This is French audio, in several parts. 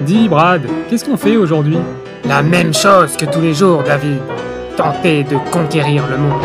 Dis Brad, qu'est-ce qu'on fait aujourd'hui? La même chose que tous les jours, David. Tenter de conquérir le monde.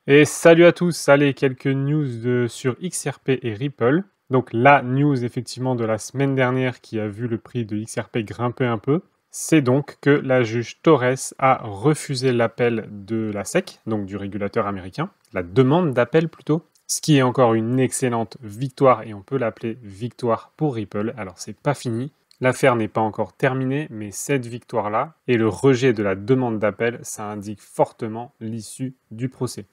Et salut à tous, allez, quelques news sur XRP et Ripple. Donc la news effectivement de la semaine dernière qui a vu le prix de XRP grimper un peu, c'est donc que la juge Torres a refusé l'appel de la SEC, donc du régulateur américain, la demande d'appel plutôt, ce qui est encore une excellente victoire et on peut l'appeler victoire pour Ripple. Alors c'est pas fini, l'affaire n'est pas encore terminée, mais cette victoire-là et le rejet de la demande d'appel, ça indique fortement l'issue du procès.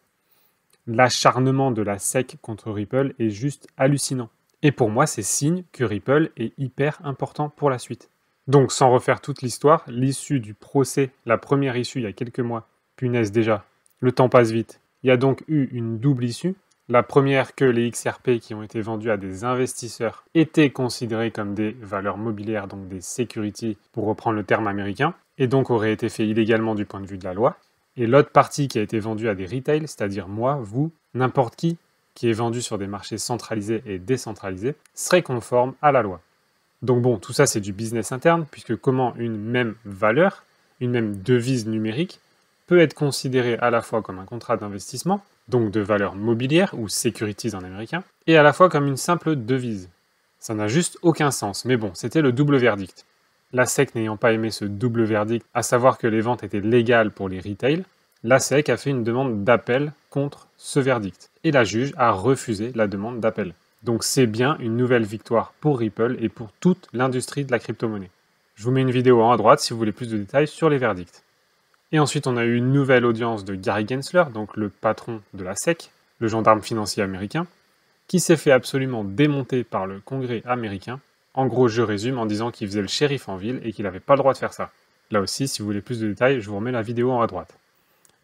L'acharnement de la SEC contre Ripple est juste hallucinant. Et pour moi, c'est signe que Ripple est hyper important pour la suite. Donc, sans refaire toute l'histoire, l'issue du procès, la première issue il y a quelques mois, punaise déjà, le temps passe vite. Il y a donc eu une double issue. La première, que les XRP qui ont été vendus à des investisseurs étaient considérés comme des valeurs mobilières, donc des securities, pour reprendre le terme américain, et donc auraient été faits illégalement du point de vue de la loi. Et l'autre partie qui a été vendue à des retail, c'est-à-dire moi, vous, n'importe qui est vendu sur des marchés centralisés et décentralisés, serait conforme à la loi. Donc bon, tout ça c'est du business interne, puisque comment une même valeur, une même devise numérique, peut être considérée à la fois comme un contrat d'investissement, donc de valeur mobilière, ou securities en américain, et à la fois comme une simple devise. Ça n'a juste aucun sens, mais bon, c'était le double verdict. La SEC n'ayant pas aimé ce double verdict, à savoir que les ventes étaient légales pour les retail, la SEC a fait une demande d'appel contre ce verdict. Et la juge a refusé la demande d'appel. Donc c'est bien une nouvelle victoire pour Ripple et pour toute l'industrie de la crypto-monnaie. Je vous mets une vidéo en haut à droite si vous voulez plus de détails sur les verdicts. Et ensuite on a eu une nouvelle audience de Gary Gensler, donc le patron de la SEC, le gendarme financier américain, qui s'est fait absolument démonter par le Congrès américain. En gros, je résume en disant qu'il faisait le shérif en ville et qu'il n'avait pas le droit de faire ça. Là aussi, si vous voulez plus de détails, je vous remets la vidéo en haut à droite.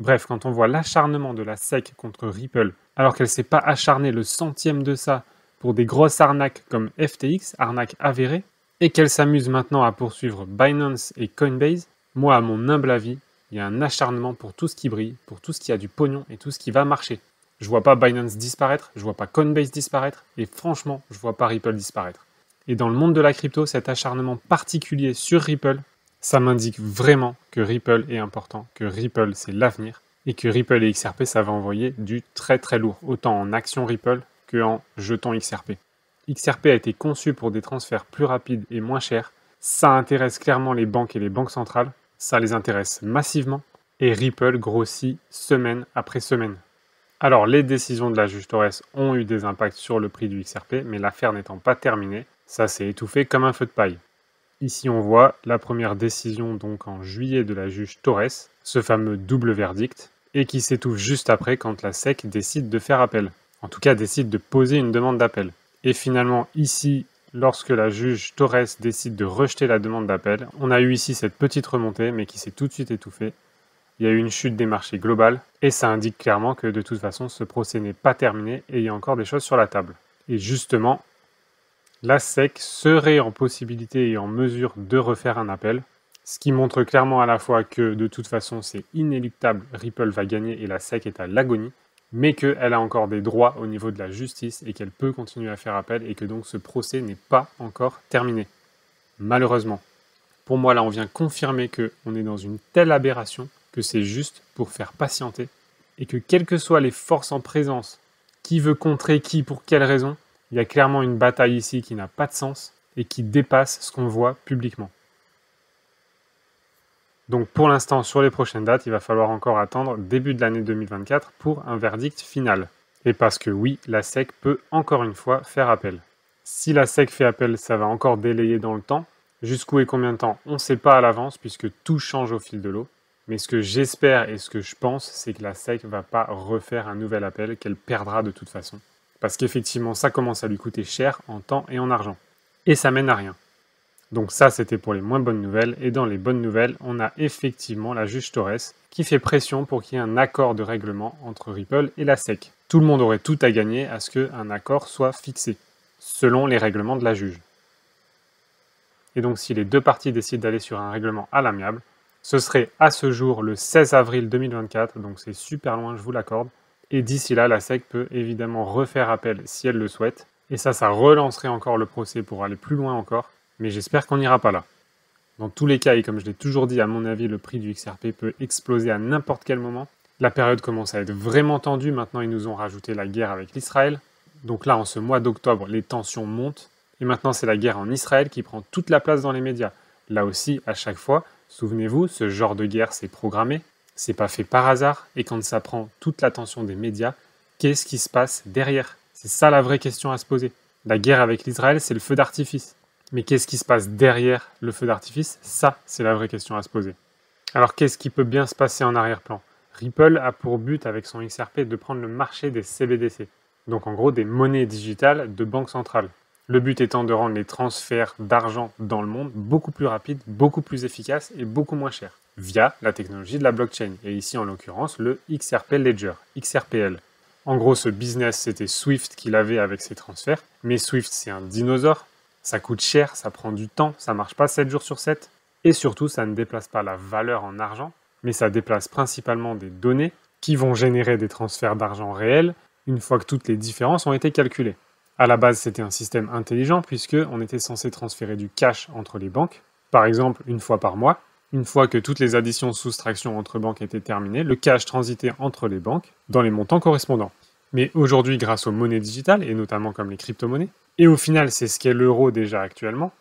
Bref, quand on voit l'acharnement de la SEC contre Ripple, alors qu'elle ne s'est pas acharnée le centième de ça pour des grosses arnaques comme FTX, arnaques avérées, et qu'elle s'amuse maintenant à poursuivre Binance et Coinbase, moi, à mon humble avis, il y a un acharnement pour tout ce qui brille, pour tout ce qui a du pognon et tout ce qui va marcher. Je vois pas Binance disparaître, je vois pas Coinbase disparaître, et franchement, je vois pas Ripple disparaître. Et dans le monde de la crypto, cet acharnement particulier sur Ripple, ça m'indique vraiment que Ripple est important, que Ripple c'est l'avenir, et que Ripple et XRP ça va envoyer du très très lourd, autant en actions Ripple qu'en jetons XRP. XRP a été conçu pour des transferts plus rapides et moins chers, ça intéresse clairement les banques et les banques centrales, ça les intéresse massivement, et Ripple grossit semaine après semaine. Alors les décisions de la juge Torres ont eu des impacts sur le prix du XRP, mais l'affaire n'étant pas terminée, ça s'est étouffé comme un feu de paille. Ici on voit la première décision donc en juillet de la juge Torres, ce fameux double verdict, et qui s'étouffe juste après quand la SEC décide de faire appel. En tout cas décide de poser une demande d'appel. Et finalement ici, lorsque la juge Torres décide de rejeter la demande d'appel, on a eu ici cette petite remontée mais qui s'est tout de suite étouffée. Il y a eu une chute des marchés globale et ça indique clairement que de toute façon ce procès n'est pas terminé et il y a encore des choses sur la table. Et justement, la SEC serait en possibilité et en mesure de refaire un appel, ce qui montre clairement à la fois que de toute façon c'est inéluctable, Ripple va gagner et la SEC est à l'agonie, mais qu'elle a encore des droits au niveau de la justice et qu'elle peut continuer à faire appel et que donc ce procès n'est pas encore terminé. Malheureusement. Pour moi là on vient confirmer qu'on est dans une telle aberration que c'est juste pour faire patienter et que quelles que soient les forces en présence, qui veut contrer qui pour quelle raison, il y a clairement une bataille ici qui n'a pas de sens et qui dépasse ce qu'on voit publiquement. Donc pour l'instant, sur les prochaines dates, il va falloir encore attendre début de l'année 2024 pour un verdict final. Et parce que oui, la SEC peut encore une fois faire appel. Si la SEC fait appel, ça va encore délayer dans le temps. Jusqu'où et combien de temps, on ne sait pas à l'avance puisque tout change au fil de l'eau. Mais ce que j'espère et ce que je pense, c'est que la SEC ne va pas refaire un nouvel appel, qu'elle perdra de toute façon. Parce qu'effectivement, ça commence à lui coûter cher en temps et en argent. Et ça mène à rien. Donc ça, c'était pour les moins bonnes nouvelles. Et dans les bonnes nouvelles, on a effectivement la juge Torres qui fait pression pour qu'il y ait un accord de règlement entre Ripple et la SEC. Tout le monde aurait tout à gagner à ce qu'un accord soit fixé, selon les règlements de la juge. Et donc si les deux parties décident d'aller sur un règlement à l'amiable, ce serait à ce jour le 16 avril 2024, donc c'est super loin, je vous l'accorde. Et d'ici là, la SEC peut évidemment refaire appel si elle le souhaite. Et ça relancerait encore le procès pour aller plus loin encore. Mais j'espère qu'on n'ira pas là. Dans tous les cas, et comme je l'ai toujours dit, à mon avis, le prix du XRP peut exploser à n'importe quel moment. La période commence à être vraiment tendue. Maintenant, ils nous ont rajouté la guerre avec l'Israël. Donc là, en ce mois d'octobre, les tensions montent. Et maintenant, c'est la guerre en Israël qui prend toute la place dans les médias. Là aussi, à chaque fois, souvenez-vous, ce genre de guerre, c'est programmé. C'est pas fait par hasard. Et quand ça prend toute l'attention des médias, qu'est-ce qui se passe derrière? C'est ça la vraie question à se poser. La guerre avec l'Israël, c'est le feu d'artifice. Mais qu'est-ce qui se passe derrière le feu d'artifice? Ça, c'est la vraie question à se poser. Alors qu'est-ce qui peut bien se passer en arrière-plan? Ripple a pour but avec son XRP de prendre le marché des CBDC, donc en gros des monnaies digitales de banque centrale. Le but étant de rendre les transferts d'argent dans le monde beaucoup plus rapides, beaucoup plus efficaces et beaucoup moins chers, via la technologie de la blockchain, et ici en l'occurrence le XRP Ledger, XRPL. En gros, ce business, c'était Swift qui l'avait avec ses transferts, mais Swift, c'est un dinosaure. Ça coûte cher, ça prend du temps, ça marche pas 7 jours sur 7. Et surtout, ça ne déplace pas la valeur en argent, mais ça déplace principalement des données qui vont générer des transferts d'argent réels une fois que toutes les différences ont été calculées. À la base, c'était un système intelligent puisqu'on était censé transférer du cash entre les banques, par exemple une fois par mois. Une fois que toutes les additions-soustractions entre banques étaient terminées, le cash transitait entre les banques dans les montants correspondants. Mais aujourd'hui, grâce aux monnaies digitales, et notamment comme les crypto-monnaies, et au final, c'est ce qu'est l'euro déjà actuellement,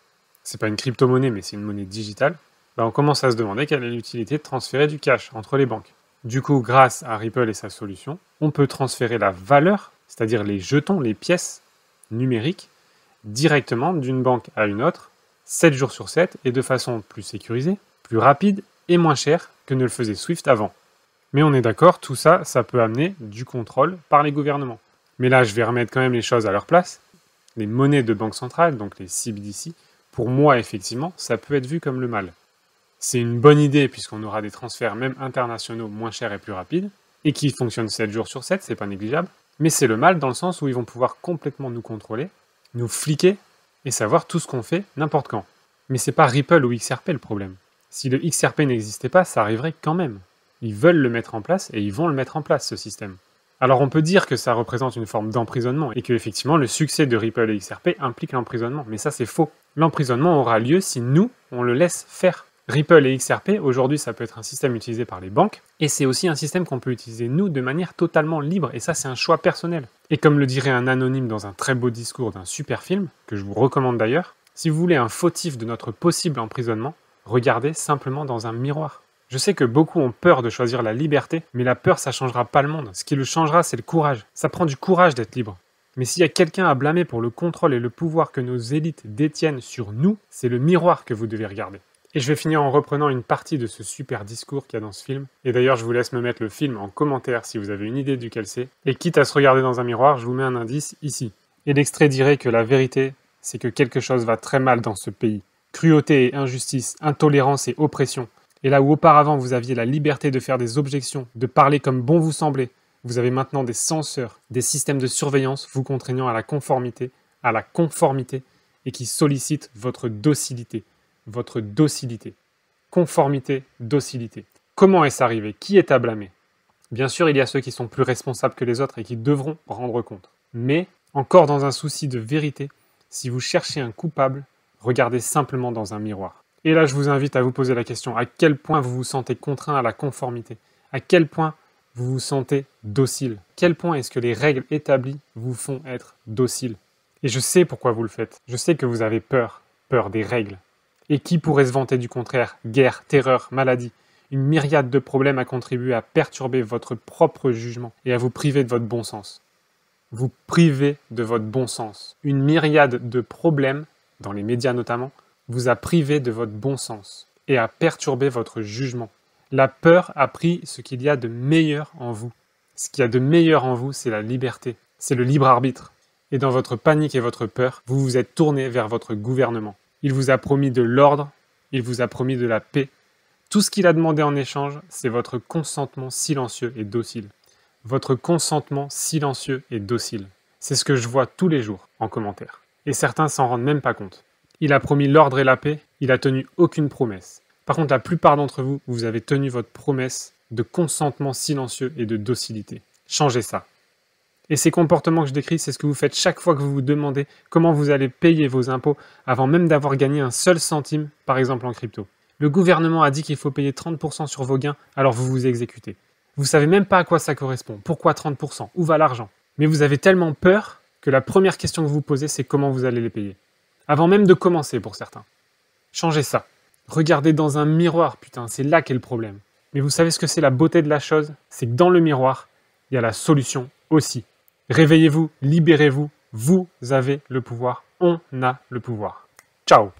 c'est pas une crypto-monnaie, mais c'est une monnaie digitale, on commence à se demander quelle est l'utilité de transférer du cash entre les banques. Du coup, grâce à Ripple et sa solution, on peut transférer la valeur, c'est-à-dire les jetons, les pièces numériques, directement d'une banque à une autre, 7 jours sur 7, et de façon plus sécurisée, plus rapide et moins chère que ne le faisait Swift avant. Mais on est d'accord, tout ça, ça peut amener du contrôle par les gouvernements. Mais là, je vais remettre quand même les choses à leur place. Les monnaies de banque centrale, donc les CBDC, pour moi, effectivement, ça peut être vu comme le mal. C'est une bonne idée puisqu'on aura des transferts même internationaux moins chers et plus rapides, et qui fonctionnent 7 jours sur 7, c'est pas négligeable. Mais c'est le mal dans le sens où ils vont pouvoir complètement nous contrôler, nous fliquer, et savoir tout ce qu'on fait n'importe quand. Mais c'est pas Ripple ou XRP le problème. Si le XRP n'existait pas, ça arriverait quand même. Ils veulent le mettre en place et ils vont le mettre en place, ce système. Alors on peut dire que ça représente une forme d'emprisonnement et que effectivement le succès de Ripple et XRP implique l'emprisonnement, mais ça c'est faux. L'emprisonnement aura lieu si nous, on le laisse faire. Ripple et XRP, aujourd'hui ça peut être un système utilisé par les banques, et c'est aussi un système qu'on peut utiliser nous de manière totalement libre, et ça c'est un choix personnel. Et comme le dirait un anonyme dans un très beau discours d'un super film, que je vous recommande d'ailleurs, si vous voulez un fautif de notre possible emprisonnement, regardez simplement dans un miroir. Je sais que beaucoup ont peur de choisir la liberté, mais la peur, ça changera pas le monde. Ce qui le changera, c'est le courage. Ça prend du courage d'être libre. Mais s'il y a quelqu'un à blâmer pour le contrôle et le pouvoir que nos élites détiennent sur nous, c'est le miroir que vous devez regarder. Et je vais finir en reprenant une partie de ce super discours qu'il y a dans ce film. Et d'ailleurs, je vous laisse me mettre le film en commentaire si vous avez une idée duquel c'est. Et quitte à se regarder dans un miroir, je vous mets un indice ici. Et l'extrait dirait que la vérité, c'est que quelque chose va très mal dans ce pays. Cruauté et injustice, intolérance et oppression. Et là où auparavant vous aviez la liberté de faire des objections, de parler comme bon vous semblait, vous avez maintenant des censeurs, des systèmes de surveillance vous contraignant à la conformité, et qui sollicitent votre docilité. Votre docilité. Conformité, docilité. Comment est-ce arrivé? Qui est à blâmer? Bien sûr, il y a ceux qui sont plus responsables que les autres et qui devront rendre compte. Mais, encore dans un souci de vérité, si vous cherchez un coupable, regardez simplement dans un miroir. Et là, je vous invite à vous poser la question, à quel point vous vous sentez contraint à la conformité? À quel point vous vous sentez docile? Quel point est-ce que les règles établies vous font être docile? Et je sais pourquoi vous le faites. Je sais que vous avez peur des règles. Et qui pourrait se vanter du contraire? Guerre, terreur, maladie. Une myriade de problèmes a contribué à perturber votre propre jugement et à vous priver de votre bon sens. Vous privez de votre bon sens. Une myriade de problèmes, dans les médias notamment, vous a privé de votre bon sens et a perturbé votre jugement. La peur a pris ce qu'il y a de meilleur en vous. Ce qu'il y a de meilleur en vous, c'est la liberté, c'est le libre arbitre. Et dans votre panique et votre peur, vous vous êtes tourné vers votre gouvernement. Il vous a promis de l'ordre, il vous a promis de la paix. Tout ce qu'il a demandé en échange, c'est votre consentement silencieux et docile. Votre consentement silencieux et docile. C'est ce que je vois tous les jours en commentaire. Et certains s'en rendent même pas compte. Il a promis l'ordre et la paix, il a tenu aucune promesse. Par contre, la plupart d'entre vous, vous avez tenu votre promesse de consentement silencieux et de docilité. Changez ça. Et ces comportements que je décris, c'est ce que vous faites chaque fois que vous vous demandez comment vous allez payer vos impôts avant même d'avoir gagné un seul centime, par exemple en crypto. Le gouvernement a dit qu'il faut payer 30% sur vos gains, alors vous vous exécutez. Vous savez même pas à quoi ça correspond. Pourquoi 30%? Où va l'argent? Mais vous avez tellement peur que la première question que vous vous posez, c'est comment vous allez les payer. Avant même de commencer pour certains. Changez ça. Regardez dans un miroir, putain, c'est là qu'est le problème. Mais vous savez ce que c'est la beauté de la chose? C'est que dans le miroir, il y a la solution aussi. Réveillez-vous, libérez-vous, vous avez le pouvoir, on a le pouvoir. Ciao!